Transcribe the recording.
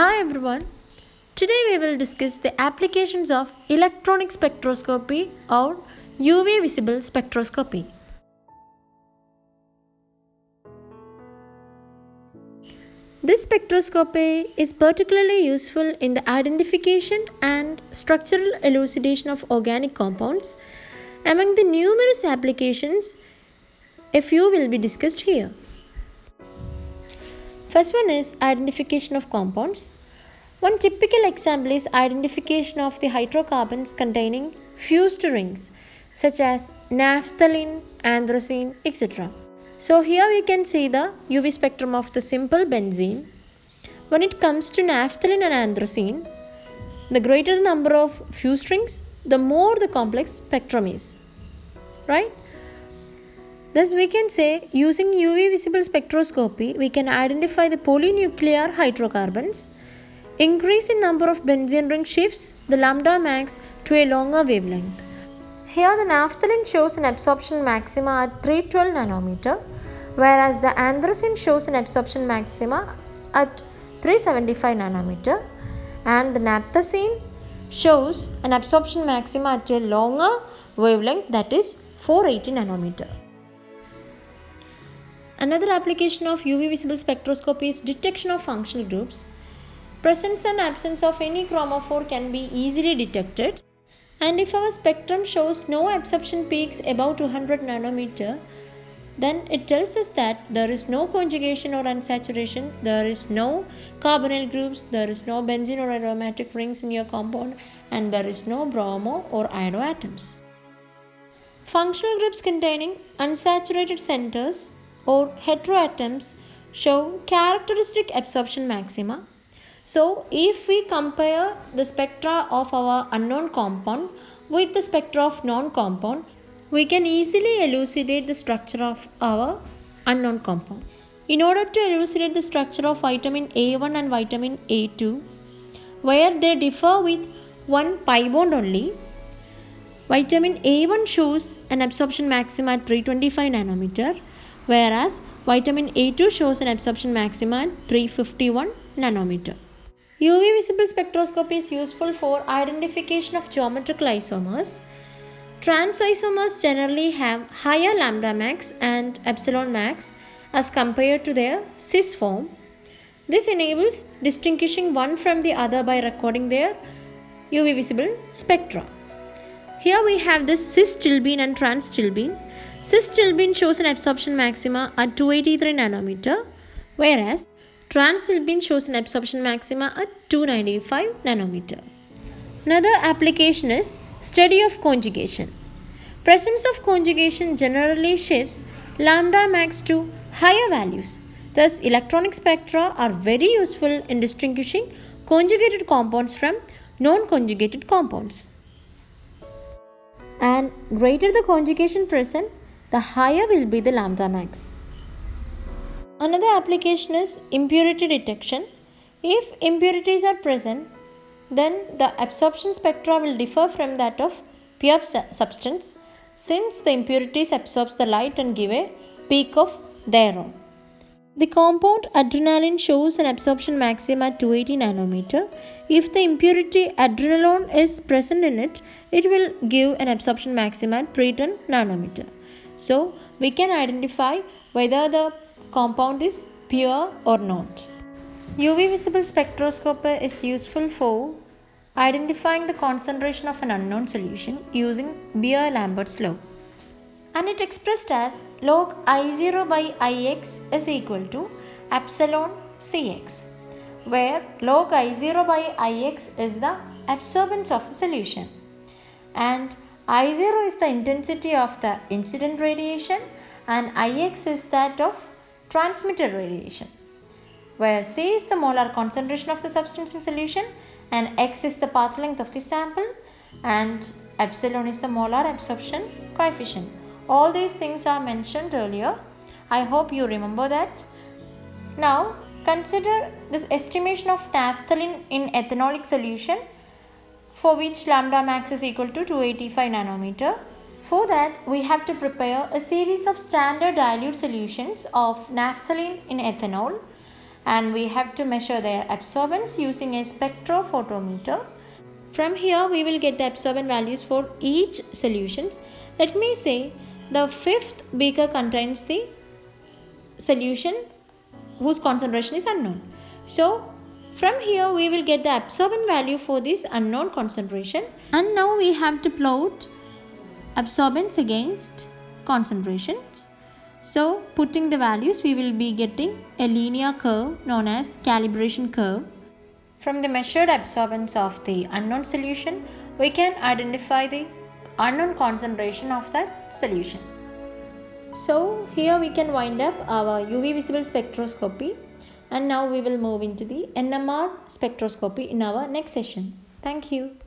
Hi everyone. Today we will discuss the applications of electronic spectroscopy or UV visible spectroscopy. This spectroscopy is particularly useful in the identification and structural elucidation of organic compounds. Among the numerous applications, a few will be discussed here. First one is identification of compounds. One typical example is identification of the hydrocarbons containing fused rings such as naphthalene, anthracene, etc. So here we can see the UV spectrum of the simple benzene. When it comes to naphthalene and anthracene, the greater the number of fused rings, the more the complex spectrum is. Right? Thus we can say using UV visible spectroscopy we can identify the polynuclear hydrocarbons. Increase in number of benzene ring shifts the lambda max to a longer wavelength. Here the naphthalene shows an absorption maxima at 312 nanometer, whereas the anthracene shows an absorption maxima at 375 nanometer, and the naphthalene shows an absorption maxima at a longer wavelength, that is 480 nanometer. Another application of UV visible spectroscopy is detection of functional groups. Presence and absence of any chromophore can be easily detected, and if our spectrum shows no absorption peaks above 200 nanometer, then it tells us that there is no conjugation or unsaturation, there is no carbonyl groups, there is no benzene or aromatic rings in your compound, and there is no bromo or iodo atoms. Functional groups containing unsaturated centers or heteroatoms show characteristic absorption maxima. So, if we compare the spectra of our unknown compound with the spectra of known compound, we can easily elucidate the structure of our unknown compound. In order to elucidate the structure of vitamin A1 and vitamin A2, where they differ with one pi bond only, vitamin A1 shows an absorption maxima at 325 nanometer, whereas vitamin A2 shows an absorption maxima at 351 nanometer. UV visible spectroscopy is useful for identification of geometrical isomers. Trans isomers generally have higher lambda max and epsilon max as compared to their cis form. This enables distinguishing one from the other by recording their UV visible spectra. Here we have this cis stilbene and trans stilbene. Cis stilbene shows an absorption maxima at 283 nanometer, whereas trans stilbene shows an absorption maxima at 295 nanometer. Another application is study of conjugation. Presence of conjugation generally shifts lambda max to higher values. Thus, electronic spectra are very useful in distinguishing conjugated compounds from non-conjugated compounds. And greater the conjugation present, the higher will be the lambda max. Another application is impurity detection. If impurities are present, then the absorption spectra will differ from that of pure substance, since the impurities absorbs the light and give a peak of their own. The compound adrenaline shows an absorption maxima at 280 nanometer. If the impurity adrenaline is present in it, it will give an absorption maxima at 310 nanometer. So, we can identify whether the compound is pure or not. UV visible spectroscopy is useful for identifying the concentration of an unknown solution using Beer-Lambert's law, and it expressed as log I0 by Ix is equal to epsilon Cx, where log I0 by Ix is the absorbance of the solution and I0 is the intensity of the incident radiation and Ix is that of transmitted radiation, where C is the molar concentration of the substance in solution and X is the path length of the sample and epsilon is the molar absorption coefficient. All these things are mentioned earlier. I hope you remember that. Now consider this estimation of naphthalene in ethanolic solution, for which lambda max is equal to 285 nanometer. For that, we have to prepare a series of standard dilute solutions of naphthalene in ethanol, and we have to measure their absorbance using a spectrophotometer. From here we will get the absorbance values for each solutions. Let me say the fifth beaker contains the solution whose concentration is unknown. So from here we will get the absorbance value for this unknown concentration, and now we have to plot absorbance against concentrations. So putting the values, we will be getting a linear curve known as calibration curve. From the measured absorbance of the unknown solution, we can identify the unknown concentration of that solution. So here we can wind up our UV visible spectroscopy, and now we will move into the NMR spectroscopy in our next session. Thank you.